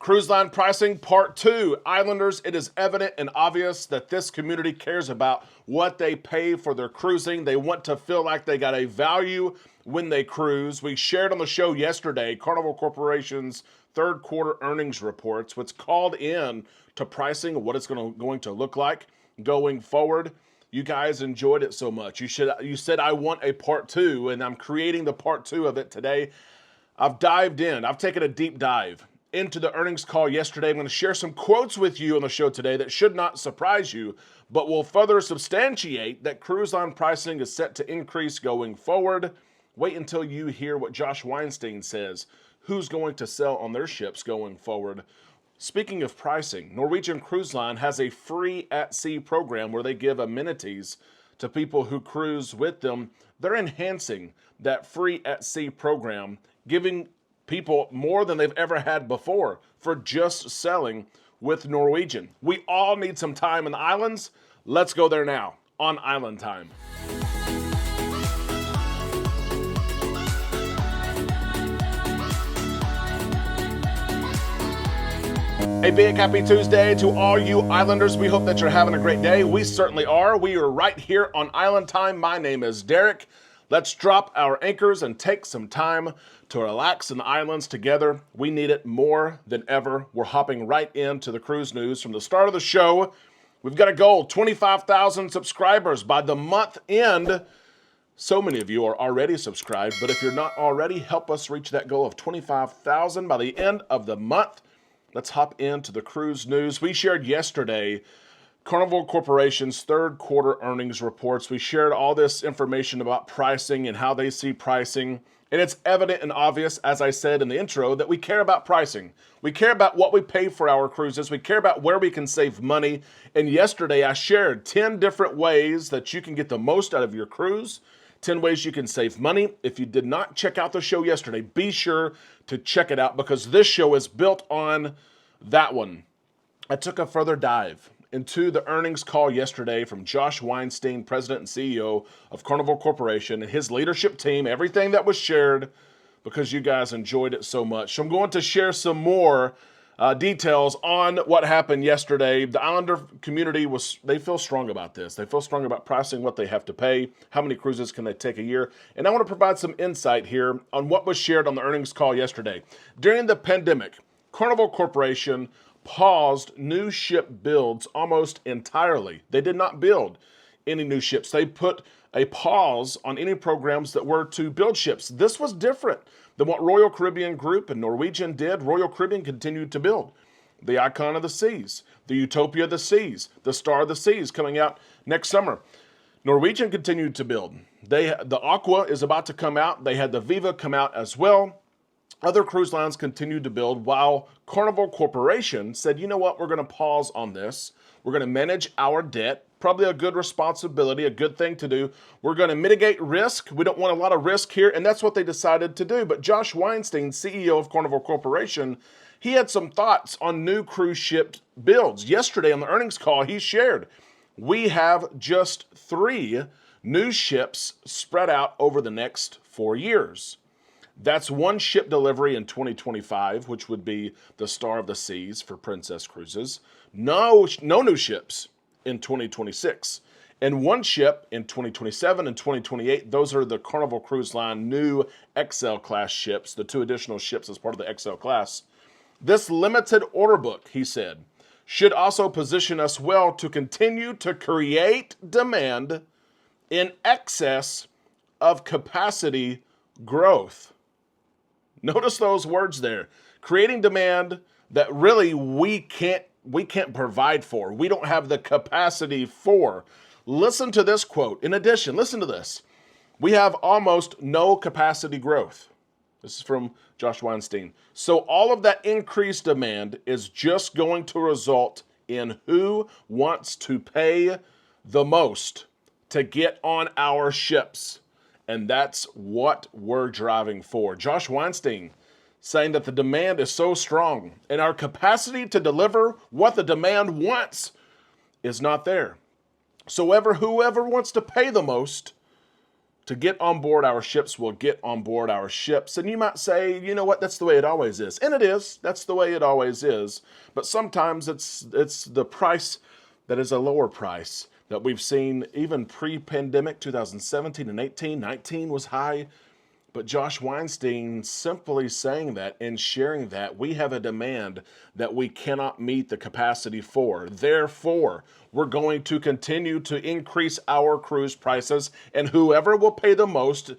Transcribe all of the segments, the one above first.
Cruise line pricing part 2. Islanders, it is evident and obvious that this community cares about what they pay for their cruising. They want to feel like they got a value when they cruise. We shared on the show yesterday Carnival Corporation's third quarter earnings reports, what's called in to pricing, what it's going to look like going forward. You guys enjoyed it so much. You said I want a part 2, and I'm creating the part 2 of it today. I've dived in. I've taken a deep dive into the earnings call yesterday. I'm going to share some quotes with you on the show today that should not surprise you, but will further substantiate that cruise line pricing is set to increase going forward. At until you hear what Josh Weinstein says, who's going to sell on their ships going forward. Speaking of pricing, Norwegian Cruise Line has a free at-sea program where they give amenities to people who cruise with them. They're enhancing that free at-sea program, giving people more than they've ever had before for just selling with Norwegian. We all need some time in the islands. Let's go there now on Island Time. A big happy Tuesday to all you Islanders. We hope that you're having a great day. We certainly are. We are right here on Island Time. My name is Derek. Let's drop our anchors and take some time to relax in the islands together. We need it more than ever. We're hopping right into the cruise news from the start of the show. We've got a goal, 25,000 subscribers by the month end. So many of you are already subscribed, but if you're not already, help us reach that goal of 25,000 by the end of the month. Let's hop into the cruise news. We shared yesterday Carnival Corporation's third quarter earnings reports. We shared all this information about pricing and how they see pricing. And it's evident and obvious, as I said in the intro, that we care about pricing. We care about what we pay for our cruises. We care about where we can save money. And yesterday I shared 10 different ways that you can get the most out of your cruise. 10 ways you can save money. If you did not check out the show yesterday, be sure to check it out because this show is built on that one. I took a further dive into the earnings call yesterday from Josh Weinstein, President and CEO of Carnival Corporation, and his leadership team, everything that was shared, because you guys enjoyed it so much. So I'm going to share some more details on what happened yesterday. The Islander community, they feel strong about this. They feel strong about pricing, what they have to pay, how many cruises can they take a year. And I want to provide some insight here on what was shared on the earnings call yesterday. During the pandemic, Carnival Corporation paused new ship builds almost entirely. They did not build any new ships. They put a pause on any programs that were to build ships. This was different than what Royal Caribbean Group and Norwegian did. Royal Caribbean continued to build the Icon of the Seas, the Utopia of the Seas, the Star of the Seas coming out next summer. Norwegian continued to build. The Aqua is about to come out. They had the Viva come out as well. Other cruise lines continued to build while Carnival Corporation said, you know what, we're going to pause on this. We're going to manage our debt. Probably a good responsibility, a good thing to do. We're going to mitigate risk. We don't want a lot of risk here, and that's what they decided to do. But Josh Weinstein, CEO of Carnival Corporation, he had some thoughts on new cruise ship builds. Yesterday on the earnings call, he shared, we have just 3 new ships spread out over the next 4 years. That's 1 ship delivery in 2025, which would be the Star of the Seas for Princess Cruises. No new ships in 2026. And 1 ship in 2027 and 2028. Those are the Carnival Cruise Line new XL class ships, the 2 additional ships as part of the XL class. This limited order book, he said, should also position us well to continue to create demand in excess of capacity growth. Notice those words there. Creating demand that really we can't provide for. We don't have the capacity for. Listen to this quote. In addition, listen to this. We have almost no capacity growth. This is from Josh Weinstein. So all of that increased demand is just going to result in who wants to pay the most to get on our ships. And that's what we're driving for. Josh Weinstein saying that the demand is so strong and our capacity to deliver what the demand wants is not there. So whoever wants to pay the most to to get on board our ships will get on board our ships. And you might say, you know what, that's the way it always is. And it is. That's the way it always is. But sometimes it's the price that is a lower price that we've seen even pre-pandemic, 2017 and 18. 19 was high. But Josh Weinstein simply saying that and sharing that we have a demand that we cannot meet the capacity for. Therefore, we're going to continue to increase our cruise prices, and whoever will pay the most,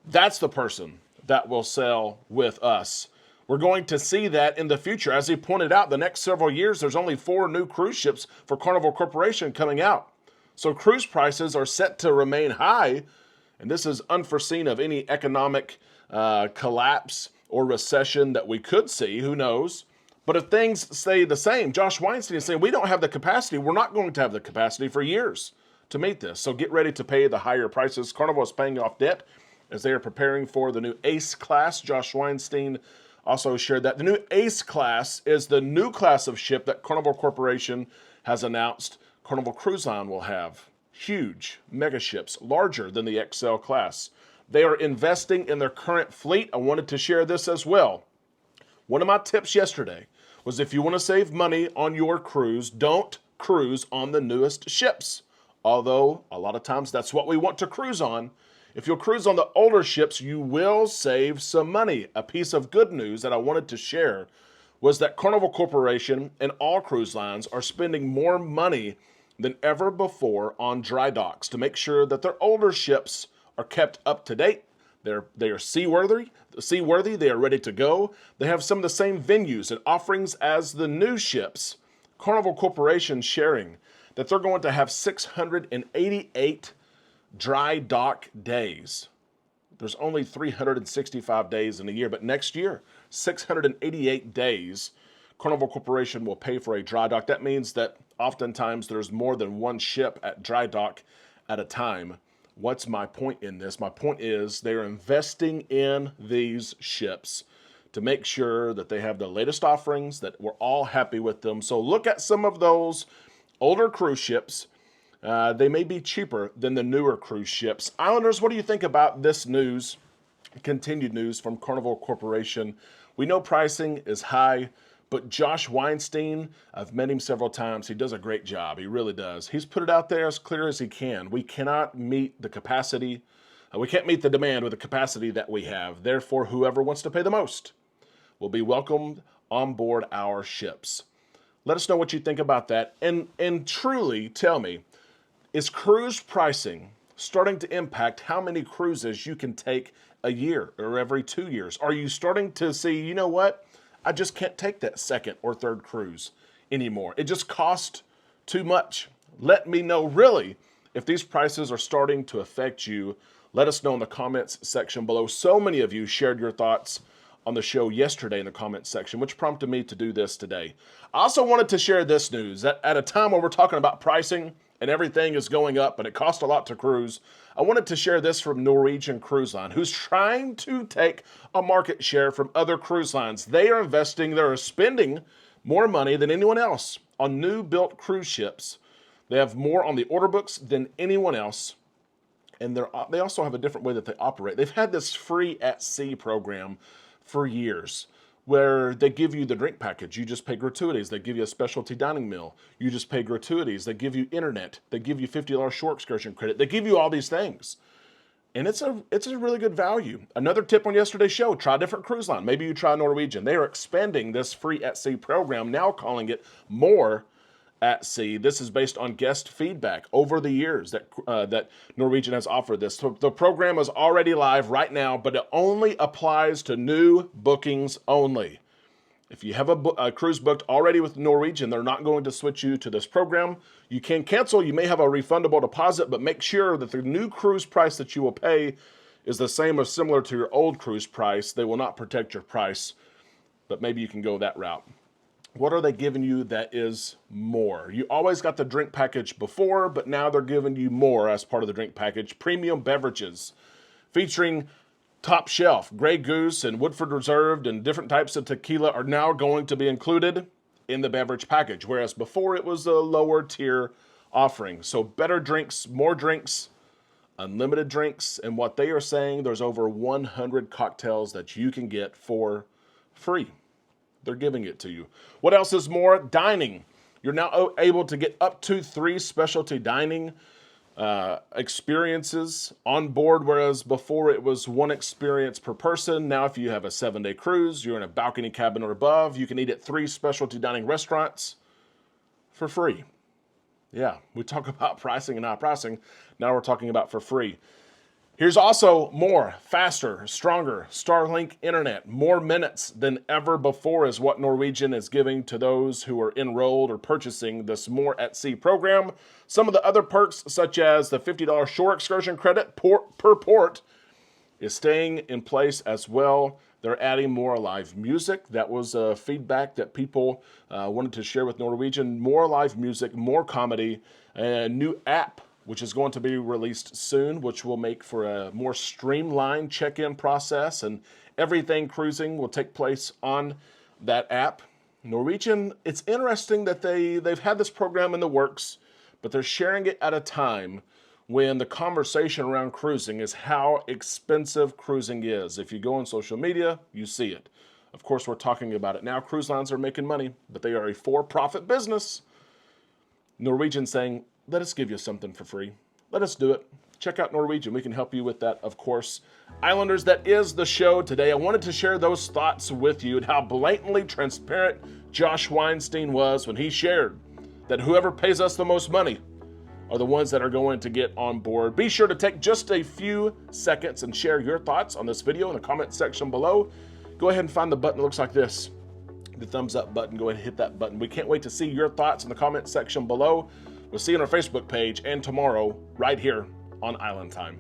that's the person that will sail with us. We're going to see that in the future. As he pointed out, the next several years, there's only 4 new cruise ships for Carnival Corporation coming out. So cruise prices are set to remain high. And this is unforeseen of any economic collapse or recession that we could see. Who knows? But if things stay the same, Josh Weinstein is saying we don't have the capacity. We're not going to have the capacity for years to meet this. So get ready to pay the higher prices. Carnival is paying off debt as they are preparing for the new Ace class. Josh Weinstein also shared that the new Ace class is the new class of ship that Carnival Corporation has announced Carnival Cruise Line will have. Huge mega ships, larger than the NCL class. They are investing in their current fleet. I wanted to share this as well. One of my tips yesterday was if you want to save money on your cruise, don't cruise on the newest ships. Although a lot of times that's what we want to cruise on. If you'll cruise on the older ships, you will save some money. A piece of good news that I wanted to share was that Carnival Corporation and all cruise lines are spending more money than ever before on dry docks to make sure that their older ships are kept up to date. They are seaworthy. They are ready to go. They have some of the same venues and offerings as the new ships. Carnival Corporation sharing that they're going to have 688 dry dock days. There's only 365 days in a year, but next year, 688 days. Carnival Corporation will pay for a dry dock. That means that oftentimes there's more than one ship at dry dock at a time. What's my point in this? My point is they're investing in these ships to make sure that they have the latest offerings, that we're all happy with them. So look at some of those older cruise ships. They may be cheaper than the newer cruise ships. Islanders, what do you think about this news, continued news from Carnival Corporation? We know pricing is high. But Josh Weinstein, I've met him several times. He does a great job. He really does. He's put it out there as clear as he can. We cannot meet the capacity. We can't meet the demand with the capacity that we have. Therefore, whoever wants to pay the most will be welcomed on board our ships. Let us know what you think about that. And truly tell me, is cruise pricing starting to impact how many cruises you can take a year or every 2 years? Are you starting to see, you know what? I just can't take that second or third cruise anymore. It just costs too much. Let me know really if these prices are starting to affect you. Let us know in the comments section below. So many of you shared your thoughts on the show yesterday in the comments section, which prompted me to do this today. I also wanted to share this news that at a time when we're talking about pricing and everything is going up and it costs a lot to cruise, I wanted to share this from Norwegian Cruise Line, who's trying to take a market share from other cruise lines. They are spending more money than anyone else on new built cruise ships. They have more on the order books than anyone else. And they also have a different way that they operate. They've had this free at sea program for years, where they give you the drink package. You just pay gratuities. They give you a specialty dining meal. You just pay gratuities. They give you internet. They give you $50 shore excursion credit. They give you all these things. And it's a really good value. Another tip on yesterday's show, try a different cruise line. Maybe you try Norwegian. They are expanding this free at sea program, now calling it More at Sea. This is based on guest feedback over the years that Norwegian has offered this. So the program is already live right now, but it only applies to new bookings only. If you have a cruise booked already with Norwegian, they're not going to switch you to this program. You can cancel. You may have a refundable deposit, but make sure that the new cruise price that you will pay is the same or similar to your old cruise price. They will not protect your price, but maybe you can go that route. What are they giving you that is more? You always got the drink package before, but now they're giving you more as part of the drink package. Premium beverages featuring Top Shelf, Grey Goose, and Woodford Reserved, and different types of tequila are now going to be included in the beverage package, whereas before it was a lower tier offering. So better drinks, more drinks, unlimited drinks, and what they are saying, there's over 100 cocktails that you can get for free. They're giving it to you. What else is more? Dining. You're now able to get up to 3 specialty dining experiences on board, whereas before it was 1 experience per person. Now, if you have a 7-day cruise, you're in a balcony cabin or above, you can eat at 3 specialty dining restaurants for free. Yeah, we talk about pricing and not pricing. Now we're talking about for free. Here's also more, faster, stronger Starlink internet. More minutes than ever before is what Norwegian is giving to those who are enrolled or purchasing this More at Sea program. Some of the other perks, such as the $50 shore excursion credit per port, is staying in place as well. They're adding more live music. That was feedback that people wanted to share with Norwegian. More live music, more comedy, a new app which is going to be released soon, which will make for a more streamlined check-in process, and everything cruising will take place on that app. Norwegian, it's interesting that they've had this program in the works, but they're sharing it at a time when the conversation around cruising is how expensive cruising is. If you go on social media, you see it. Of course, we're talking about it now. Cruise lines are making money, but they are a for-profit business. Norwegian saying, let us give you something for free. Let us do it. Check out Norwegian. We can help you with that, of course. Islanders, that is the show today. I wanted to share those thoughts with you and how blatantly transparent Josh Weinstein was when he shared that whoever pays us the most money are the ones that are going to get on board. Be sure to take just a few seconds and share your thoughts on this video in the comment section below. Go ahead and find the button that looks like this, the thumbs up button. Go ahead and hit that button. We can't wait to see your thoughts in the comment section below. We'll see you on our Facebook page and tomorrow right here on Island Time.